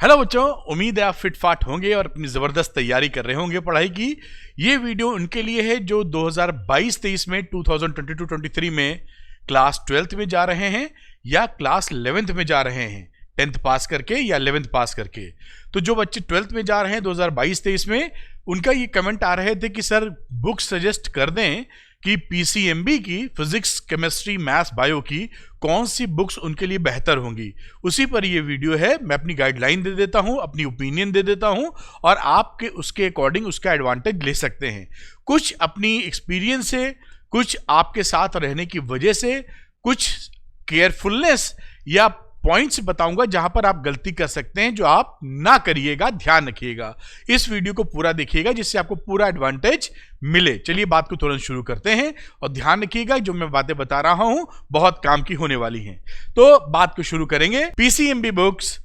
Hello बच्चों, उम्मीद है आप फिट फाट होंगे और अपनी ज़बरदस्त तैयारी कर रहे होंगे पढ़ाई की। ये वीडियो उनके लिए है जो 2022-23 में 2022-23 में क्लास 12th में जा रहे हैं या क्लास 11th में जा रहे हैं, 10th पास करके या 11th पास करके। तो जो बच्चे 12th में जा रहे हैं 2022-23 में, उनका ये कमेंट आ रहे थे कि सर बुक सजेस्ट कर दें कि पीसीएमबी की फिजिक्स, केमिस्ट्री, मैथ्स, बायो की कौन सी बुक्स उनके लिए बेहतर होंगी। उसी पर ये वीडियो है। मैं अपनी गाइडलाइन दे देता हूँ, अपनी ओपिनियन दे देता हूँ और आपके उसके अकॉर्डिंग उसका एडवांटेज ले सकते हैं। कुछ अपनी एक्सपीरियंस से, कुछ आपके साथ रहने की वजह से, कुछ केयरफुलनेस या पॉइंट्स बताऊंगा जहां पर आप गलती कर सकते हैं, जो आप ना करिएगा। ध्यान रखिएगा, इस वीडियो को पूरा देखिएगा जिससे आपको पूरा एडवांटेज मिले। चलिए बात को तुरंत शुरू करते हैं और ध्यान रखिएगा जो मैं बातें बता रहा हूं बहुत काम की होने वाली हैं। तो बात को शुरू करेंगे। PCMB books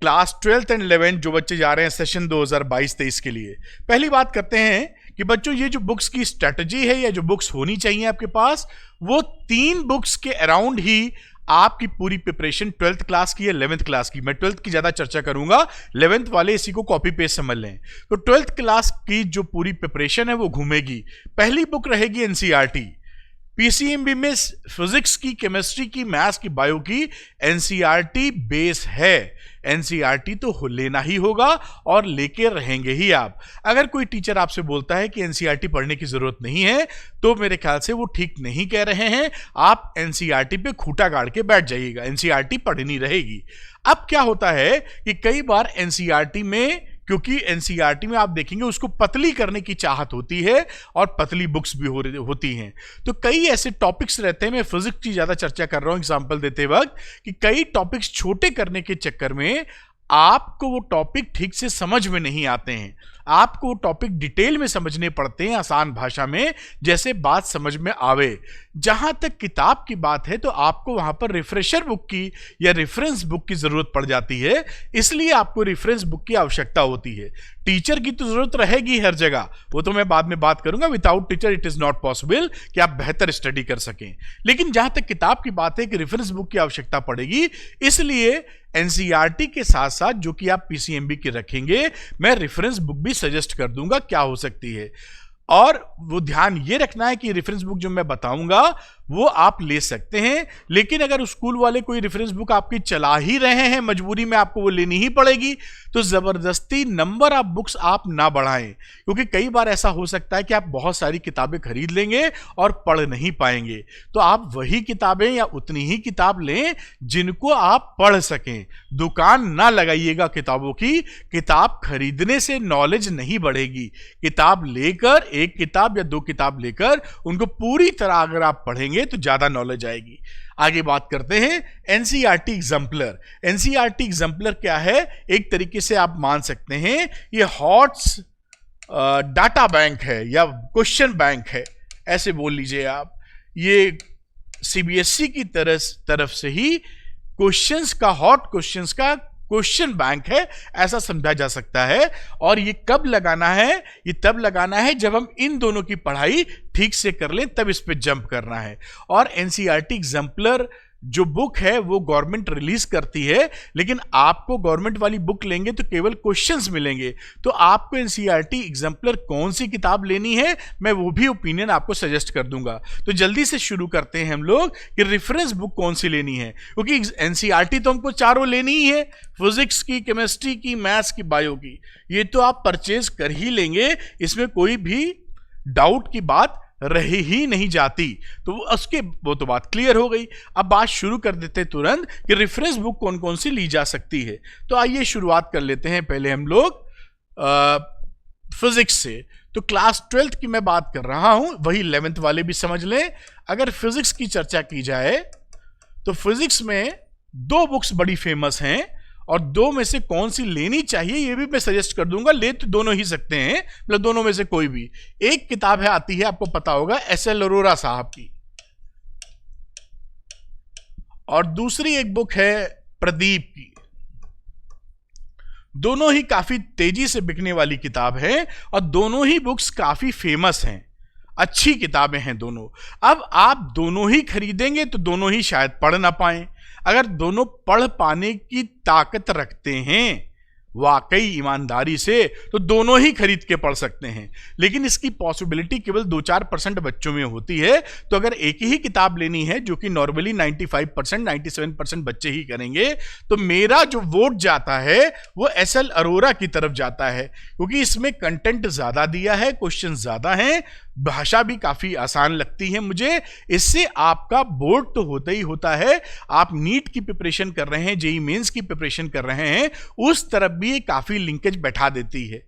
class 12th and 11th जो बच्चे जा रहे हैं सेशन 2022-23 के लिए। पहली बात करते हैं कि बच्चों ये जो बुक्स की स्ट्रेटजी है या जो बुक्स होनी चाहिए आपके पास, वो 3 बुक्स के अराउंड ही आपकी पूरी प्रिपरेशन 12th क्लास की या 11th क्लास की। मैं 12th की ज्यादा चर्चा करूंगा, 11th वाले इसी को कॉपी पेस्ट समझ लें। तो 12th क्लास की जो पूरी प्रिपरेशन है वो घूमेगी। पहली बुक रहेगी एनसीईआरटी। पीसीएमबी में फिजिक्स की, केमिस्ट्री की, मैथ्स की, बायो की एनसीईआरटी बेस है। एनसीईआरटी तो लेना ही होगा और लेके रहेंगे ही आप। अगर कोई टीचर आपसे बोलता है कि एनसीईआरटी पढ़ने की जरूरत नहीं है, तो मेरे ख्याल से वो ठीक नहीं कह रहे हैं। आप एनसीईआरटी पे खूंटा गाड़ के बैठ जाइएगा, एनसीईआरटी पढ़नी रहेगी। अब क्या होता है कि कई बार एनसीईआरटी में, क्योंकि एनसीईआरटी में आप देखेंगे उसको पतली करने की चाहत होती है और पतली बुक्स भी होती हैं, तो कई ऐसे टॉपिक्स रहते हैं। मैं फिजिक्स की ज्यादा चर्चा कर रहा हूं एग्जांपल देते वक्त, कि कई टॉपिक्स छोटे करने के चक्कर में आपको वो टॉपिक ठीक से समझ में नहीं आते हैं। आपको वो टॉपिक डिटेल में समझने पड़ते हैं, आसान भाषा में, जैसे बात समझ में आवे। जहां तक किताब की बात है तो आपको वहां पर रिफ्रेशर बुक की या रेफरेंस बुक की जरूरत पड़ जाती है, इसलिए आपको रेफरेंस बुक की आवश्यकता होती है। टीचर की तो जरूरत रहेगी हर जगह, वो तो मैं बाद में बात करूंगा। Without teacher it is not possible कि आप बेहतर स्टडी कर सकें। लेकिन जहां तक किताब की बात है कि रेफरेंस बुक की आवश्यकता पड़ेगी, इसलिए एनसीईआरटी के साथ साथ जो कि आप पीसीएमबी के रखेंगे, मैं रेफरेंस बुक भी सजेस्ट कर दूंगा क्या हो सकती है। और वो ध्यान ये रखना है कि रेफरेंस बुक जो मैं बताऊंगा वो आप ले सकते हैं, लेकिन अगर स्कूल वाले कोई रेफरेंस बुक आपकी चला ही रहे हैं, मजबूरी में आपको वो लेनी ही पड़ेगी, तो जबरदस्ती नंबर ऑफ बुक्स आप ना बढ़ाएं। क्योंकि कई बार ऐसा हो सकता है कि आप बहुत सारी किताबें खरीद लेंगे और पढ़ नहीं पाएंगे। तो आप वही किताबें या उतनी ही किताब लें जिनको आप पढ़ सकें। दुकान ना लगाइएगा किताबों की। किताब खरीदने से नॉलेज नहीं बढ़ेगी। किताब लेकर, एक किताब या 2 किताब लेकर उनको पूरी तरह अगर आप पढ़ेंगे तो ज्यादा नॉलेज आएगी। आगे बात करते हैं एनसीईआरटी एग्जाम्पलर। एनसीईआरटी एग्जाम्पलर क्या है? एक तरीके से आप मान सकते हैं ये हॉट्स डाटा बैंक है या क्वेश्चन बैंक है, ऐसे बोल लीजिए आप। ये सीबीएसई की तरफ से ही क्वेश्चंस का, हॉट क्वेश्चंस का क्वेश्चन बैंक है, ऐसा समझा जा सकता है। और ये कब लगाना है? ये तब लगाना है जब हम इन दोनों की पढ़ाई ठीक से कर लें, तब इस पे जंप करना है। और एनसीईआरटी एग्जाम्पलर जो बुक है वो गवर्नमेंट रिलीज करती है, लेकिन आपको गवर्नमेंट वाली बुक लेंगे तो केवल क्वेश्चंस मिलेंगे। तो आपको एनसीईआरटी एग्जाम्पलर कौन सी किताब लेनी है, मैं वो भी ओपिनियन आपको सजेस्ट कर दूंगा। तो जल्दी से शुरू करते हैं हम लोग कि रेफरेंस बुक कौन सी लेनी है, क्योंकि एनसीईआरटी तो हमको चारों लेनी ही है, फिजिक्स की, केमिस्ट्री की, मैथ्स की, बायो की। ये तो आप परचेज कर ही लेंगे, इसमें कोई भी डाउट की बात रही ही नहीं जाती। तो वो तो बात क्लियर हो गई। अब बात शुरू कर देते तुरंत कि रेफरेंस बुक कौन कौन सी ली जा सकती है। तो आइए शुरुआत कर लेते हैं पहले हम लोग फिजिक्स से। तो क्लास 12th की मैं बात कर रहा हूं, वही 11th वाले भी समझ लें। अगर फिजिक्स की चर्चा की जाए तो फिजिक्स में 2 बुक्स बड़ी फेमस हैं और 2 में से कौन सी लेनी चाहिए ये भी मैं सजेस्ट कर दूंगा। ले तो दोनों ही सकते हैं, मतलब दोनों में से कोई भी। एक किताब है, आती है, आपको पता होगा, एसएल अरोरा साहब की, और दूसरी एक बुक है प्रदीप की। दोनों ही काफी तेजी से बिकने वाली किताब है और दोनों ही बुक्स काफी फेमस हैं, अच्छी किताबें हैं दोनों। अब आप दोनों ही खरीदेंगे तो दोनों ही शायद पढ़ ना पाएं। अगर दोनों पढ़ पाने की ताकत रखते हैं वाकई ईमानदारी से तो दोनों ही खरीद के पढ़ सकते हैं, लेकिन इसकी पॉसिबिलिटी केवल 2-4% बच्चों में होती है। तो अगर एक ही किताब लेनी है जो कि नॉर्मली 95% 97% बच्चे ही करेंगे, तो मेरा जो वोट जाता है वो एसएल अरोरा की तरफ जाता है, क्योंकि इसमें कंटेंट ज्यादा दिया है, क्वेश्चन ज्यादा हैं, भाषा भी काफी आसान लगती है मुझे। इससे आपका बोर्ड तो होता ही होता है, आप नीट की प्रिपरेशन कर रहे हैं, जेईई मेंस की प्रिपरेशन कर रहे हैं, उस तरफ भी काफी लिंकेज बैठा देती है।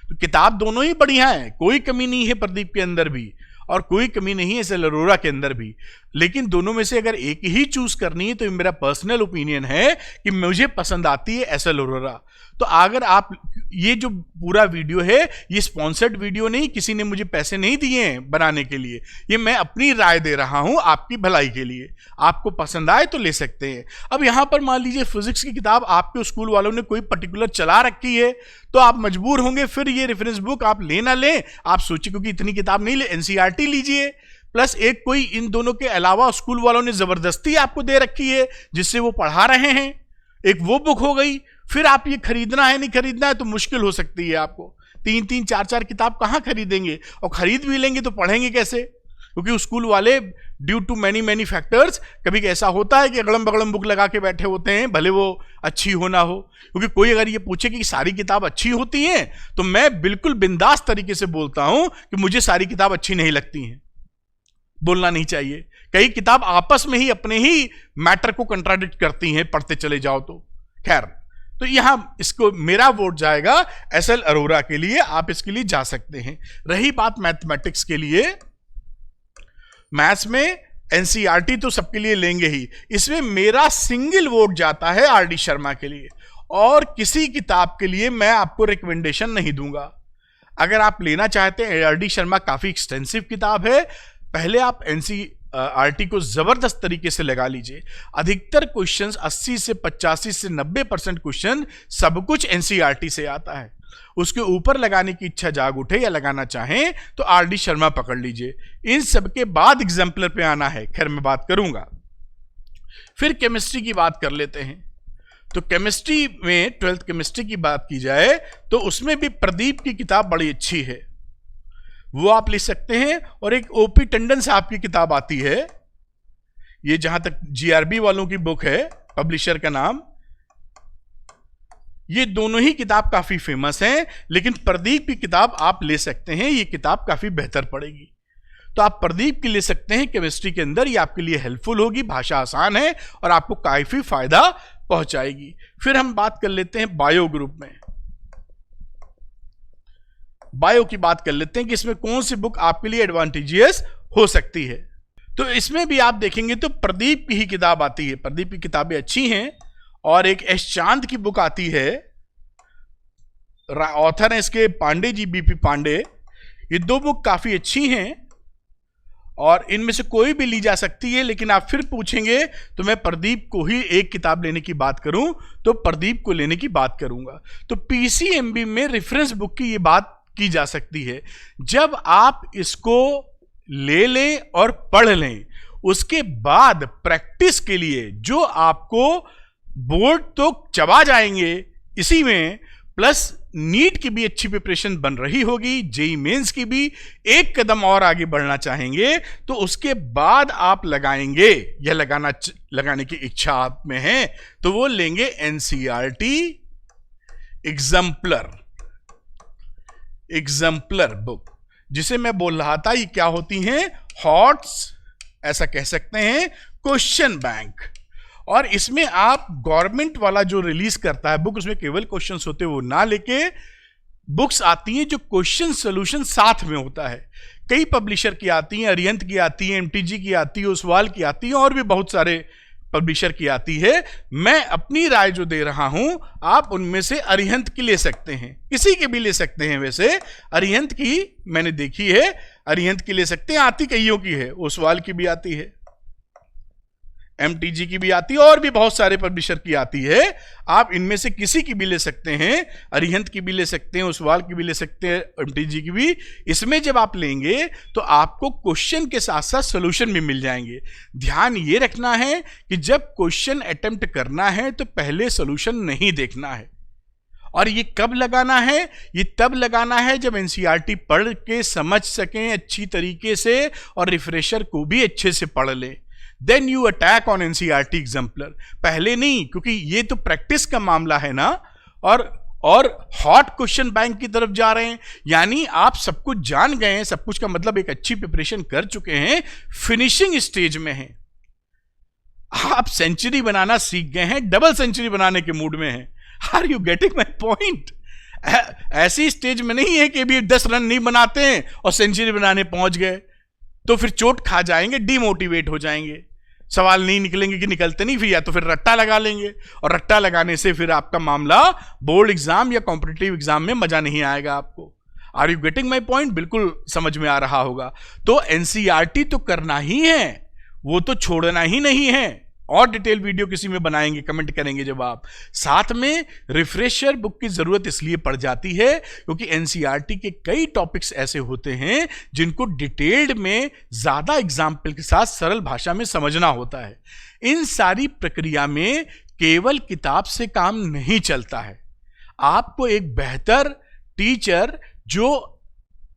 तो किताब दोनों ही बढ़िया है, कोई कमी नहीं है प्रदीप के अंदर भी और कोई कमी नहीं है एसएल अरोरा के अंदर भी, लेकिन दोनों में से अगर एक ही चूज करनी है तो मेरा पर्सनल ओपिनियन है कि मुझे पसंद आती है एसएल अरोरा। तो अगर आप, ये जो पूरा वीडियो है ये स्पॉन्सर्ड वीडियो नहीं, किसी ने मुझे पैसे नहीं दिए हैं बनाने के लिए, ये मैं अपनी राय दे रहा हूं आपकी भलाई के लिए। आपको पसंद आए तो ले सकते हैं। अब यहां पर मान लीजिए फिजिक्स की किताब आपके स्कूल वालों ने कोई पर्टिकुलर चला रखी है, तो आप मजबूर होंगे फिर ये रेफरेंस बुक आप ले ना लें। आप सोचिए, क्योंकि इतनी किताब नहीं ले, एनसीईआरटी लीजिए, प्लस एक कोई इन दोनों के अलावा स्कूल वालों ने जबरदस्ती आपको दे रखी है जिससे वो पढ़ा रहे हैं, एक वो बुक हो गई। फिर आप ये खरीदना है नहीं खरीदना है तो मुश्किल हो सकती है आपको। 3-3 4-4 किताब कहां खरीदेंगे, और खरीद भी लेंगे तो पढ़ेंगे कैसे, क्योंकि स्कूल वाले ड्यू टू मैनी फैक्टर्स कभी ऐसा होता है कि अगड़म बगड़म बुक लगा के बैठे होते हैं, भले वो अच्छी हो ना हो। क्योंकि कोई अगर ये पूछे कि सारी किताब अच्छी होती हैं, तो मैं बिल्कुल बिंदास तरीके से बोलता हूं कि मुझे सारी किताब अच्छी नहीं लगती हैं। बोलना नहीं चाहिए, कई किताब आपस में ही अपने ही मैटर को कंट्राडिक्ट करती हैं, पढ़ते चले जाओ तो। खैर, तो यहां इसको मेरा वोट जाएगा एसएल अरोरा के लिए, आप इसके लिए जा सकते हैं। रही बात मैथमेटिक्स के लिए, मैथ्स में एनसीईआरटी तो सबके लिए लेंगे ही, इसमें मेरा सिंगल वोट जाता है आरडी शर्मा के लिए, और किसी किताब के लिए मैं आपको रिकमेंडेशन नहीं दूंगा। अगर आप लेना चाहते हैं, आरडी शर्मा काफी एक्सटेंसिव किताब है, पहले आप एनसीईआरटी को जबरदस्त तरीके से लगा लीजिए। अधिकतर क्वेश्चंस 80 से 85 से 90% क्वेश्चन सब कुछ एनसीईआरटी से आता है। उसके ऊपर लगाने की इच्छा जाग उठे या लगाना चाहें तो आरडी शर्मा पकड़ लीजिए। इन सब के बाद एग्जाम्पलर पे आना है, खैर मैं बात करूंगा। फिर केमिस्ट्री की बात कर लेते हैं। तो केमिस्ट्री में 12th केमिस्ट्री की बात की जाए तो उसमें भी प्रदीप की किताब बड़ी अच्छी है, वो आप ले सकते हैं। और एक ओपी टंडन साहब की किताब आती है, ये जहां तक जीआरबी वालों की बुक है, पब्लिशर का नाम, ये दोनों ही किताब काफी फेमस हैं, लेकिन प्रदीप की किताब आप ले सकते हैं, ये किताब काफी बेहतर पड़ेगी। तो आप प्रदीप की ले सकते हैं केमिस्ट्री के अंदर, ये आपके लिए हेल्पफुल होगी, भाषा आसान है और आपको काफी फायदा पहुंचाएगी। फिर हम बात कर लेते हैं बायो ग्रुप में। बायो की बात कर लेते हैं कि इसमें कौन सी बुक आपके लिए एडवांटेजियस हो सकती है। तो इसमें भी आप देखेंगे तो प्रदीप की ही किताब आती है, प्रदीप की किताबें अच्छी हैं। और एक एस चांद की बुक आती है, ऑथर है इसके पांडे जी, बीपी पांडे। ये दो बुक काफी अच्छी हैं और इनमें से कोई भी ली जा सकती है, लेकिन आप फिर पूछेंगे तो मैं प्रदीप को ही एक किताब लेने की बात करूं तो प्रदीप को लेने की बात करूंगा। तो पीसीएमबी में रेफरेंस बुक की ये बात की जा सकती है। जब आप इसको ले लें और पढ़ लें, उसके बाद प्रैक्टिस के लिए जो आपको बोर्ड तो चबा जाएंगे इसी में, प्लस नीट की भी अच्छी प्रिपरेशन बन रही होगी, जेईई मेंस की भी एक कदम और आगे बढ़ना चाहेंगे, तो उसके बाद आप लगाएंगे या लगाने की इच्छा आप में है तो वो लेंगे एनसीईआरटी एग्जाम्पलर बुक, जिसे मैं बोल रहा था ये क्या होती हैं, हॉट्स, ऐसा कह सकते हैं, क्वेश्चन बैंक। और इसमें आप गवर्नमेंट वाला जो रिलीज करता है बुक, उसमें केवल क्वेश्चंस होते हैं, वो ना लेके बुक्स आती हैं जो क्वेश्चन सोल्यूशन साथ में होता है। कई पब्लिशर की आती हैं, अरिहंत की आती है, एमटीजी की आती है, ओसवाल की आती है, और भी बहुत सारे पब्लिशर की आती है। मैं अपनी राय जो दे रहा हूं, आप उनमें से अरिहंत की ले सकते हैं, किसी की भी ले सकते हैं। वैसे अरिहंत की मैंने देखी है, अरिहंत की ले सकते हैं, आती कईयों की है, ओसवाल की भी आती है, एमटीजी की भी आती है, और भी बहुत सारे पब्लिशर की आती है। आप इनमें से किसी की भी ले सकते हैं, अरिहंत की भी ले सकते हैं, ओसवाल की भी ले सकते हैं, एमटीजी की भी। इसमें जब आप लेंगे तो आपको क्वेश्चन के साथ साथ सॉल्यूशन भी मिल जाएंगे। ध्यान ये रखना है कि जब क्वेश्चन अटेम्प्ट करना है तो पहले सॉल्यूशन नहीं देखना है, और ये कब लगाना है? ये तब लगाना है जब एनसीईआरटी पढ़ के समझ सकें अच्छी तरीके से और रिफ्रेशर को भी अच्छे से पढ़ लें। Then you attack on NCERT exemplar, पहले नहीं, क्योंकि ये तो प्रैक्टिस का मामला है ना, और हॉट क्वेश्चन बैंक की तरफ जा रहे हैं। यानी आप सब कुछ जान गए हैं, सब कुछ का मतलब एक अच्छी प्रिपरेशन कर चुके हैं, फिनिशिंग स्टेज में हैं, आप सेंचुरी बनाना सीख गए हैं, डबल सेंचुरी बनाने के मूड में हैं। Are you getting my point? ऐसी स्टेज में नहीं है कि अभी 10 रन नहीं बनाते हैं और सेंचुरी बनाने पहुंच गए तो फिर चोट खा जाएंगे, डिमोटिवेट हो जाएंगे, सवाल नहीं निकलेंगे कि निकलते नहीं, फिर या तो फिर रट्टा लगा लेंगे, और रट्टा लगाने से फिर आपका मामला बोर्ड एग्जाम या कॉम्पिटिटिव एग्जाम में मजा नहीं आएगा आपको। Are you getting my point? बिल्कुल समझ में आ रहा होगा। तो एनसीईआरटी तो करना ही है, वो तो छोड़ना ही नहीं है। और डिटेल वीडियो किसी में बनाएंगे, कमेंट करेंगे जब आप। साथ में रिफ्रेशर बुक की जरूरत इसलिए पड़ जाती है क्योंकि एनसीईआरटी के कई टॉपिक्स ऐसे होते हैं जिनको डिटेल्ड में ज्यादा एग्जाम्पल के साथ सरल भाषा में समझना होता है। इन सारी प्रक्रिया में केवल किताब से काम नहीं चलता है। आपको एक बेहतर टीचर जो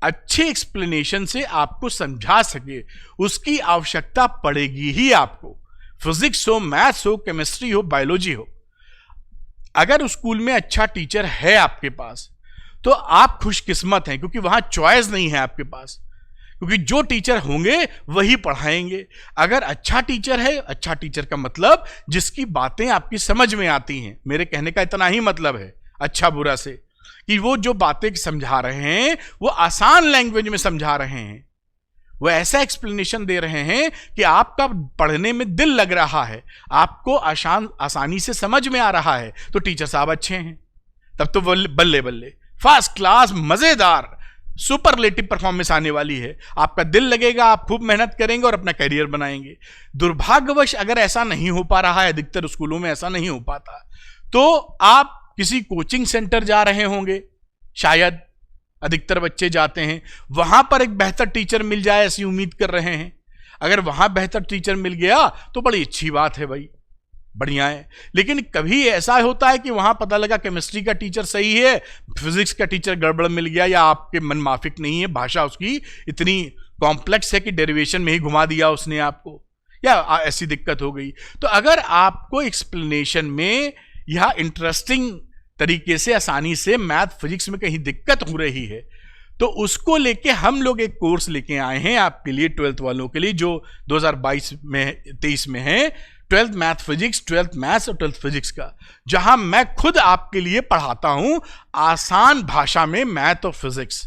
अच्छे एक्सप्लेनेशन से आपको समझा सके, उसकी आवश्यकता पड़ेगी ही आपको। फिजिक्स हो, मैथ्स हो, केमिस्ट्री हो, बायोलॉजी हो, अगर स्कूल में अच्छा टीचर है आपके पास तो आप खुशकिस्मत हैं, क्योंकि वहां चॉइस नहीं है आपके पास, क्योंकि जो टीचर होंगे वही पढ़ाएंगे। अगर अच्छा टीचर है, अच्छा टीचर का मतलब जिसकी बातें आपकी समझ में आती हैं, मेरे कहने का इतना ही मतलब है अच्छा बुरा से, कि वो जो बातें समझा रहे हैं वो आसान लैंग्वेज में समझा रहे हैं, वो ऐसा एक्सप्लेनेशन दे रहे हैं कि आपका पढ़ने में दिल लग रहा है, आपको आसानी से समझ में आ रहा है, तो टीचर साहब अच्छे हैं। तब तो बल्ले बल्ले, फर्स्ट क्लास, मजेदार, सुपरलेटिव परफॉर्मेंस आने वाली है। आपका दिल लगेगा, आप खूब मेहनत करेंगे और अपना करियर बनाएंगे। दुर्भाग्यवश अगर ऐसा नहीं हो पा रहा है, अधिकतर स्कूलों में ऐसा नहीं हो पाता, तो आप किसी कोचिंग सेंटर जा रहे होंगे, शायद अधिकतर बच्चे जाते हैं, वहां पर एक बेहतर टीचर मिल जाए ऐसी उम्मीद कर रहे हैं। अगर वहां बेहतर टीचर मिल गया तो बड़ी अच्छी बात है भाई, बढ़िया है। लेकिन कभी ऐसा होता है कि वहां पता लगा केमिस्ट्री का टीचर सही है, फिजिक्स का टीचर गड़बड़ मिल गया, या आपके मन माफिक नहीं है, भाषा उसकी इतनी कॉम्प्लेक्स है कि डेरिवेशन में ही घुमा दिया उसने आपको, या ऐसी दिक्कत हो गई। तो अगर आपको एक्सप्लेनेशन में यह इंटरेस्टिंग तरीके से आसानी से मैथ फिजिक्स में कहीं दिक्कत हो रही है, तो उसको लेके हम लोग एक कोर्स लेके आए हैं आपके लिए, 12th वालों के लिए, जो 2022-23 में है, 12th math physics, 12th maths और 12th फिजिक्स का, जहां मैं खुद आपके लिए पढ़ाता हूं आसान भाषा में मैथ और फिजिक्स,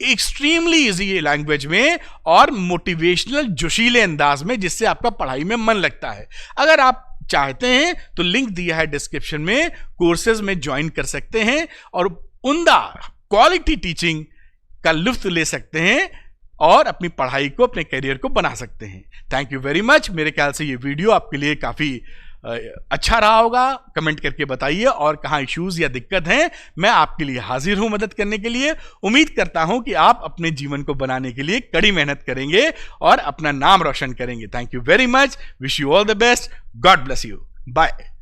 एक्सट्रीमली इजी लैंग्वेज में और मोटिवेशनल जोशीले अंदाज में, जिससे आपका पढ़ाई में मन लगता है। अगर आप चाहते हैं तो लिंक दिया है डिस्क्रिप्शन में, कोर्सेज में ज्वाइन कर सकते हैं और उम्दा क्वालिटी टीचिंग का लुत्फ ले सकते हैं और अपनी पढ़ाई को, अपने करियर को बना सकते हैं। Thank you very much. मेरे ख्याल से ये वीडियो आपके लिए काफी अच्छा रहा होगा। कमेंट करके बताइए और कहाँ इश्यूज या दिक्कत हैं, मैं आपके लिए हाजिर हूं मदद करने के लिए। उम्मीद करता हूं कि आप अपने जीवन को बनाने के लिए कड़ी मेहनत करेंगे और अपना नाम रोशन करेंगे। Thank you very much. Wish you all the best. God bless you. Bye.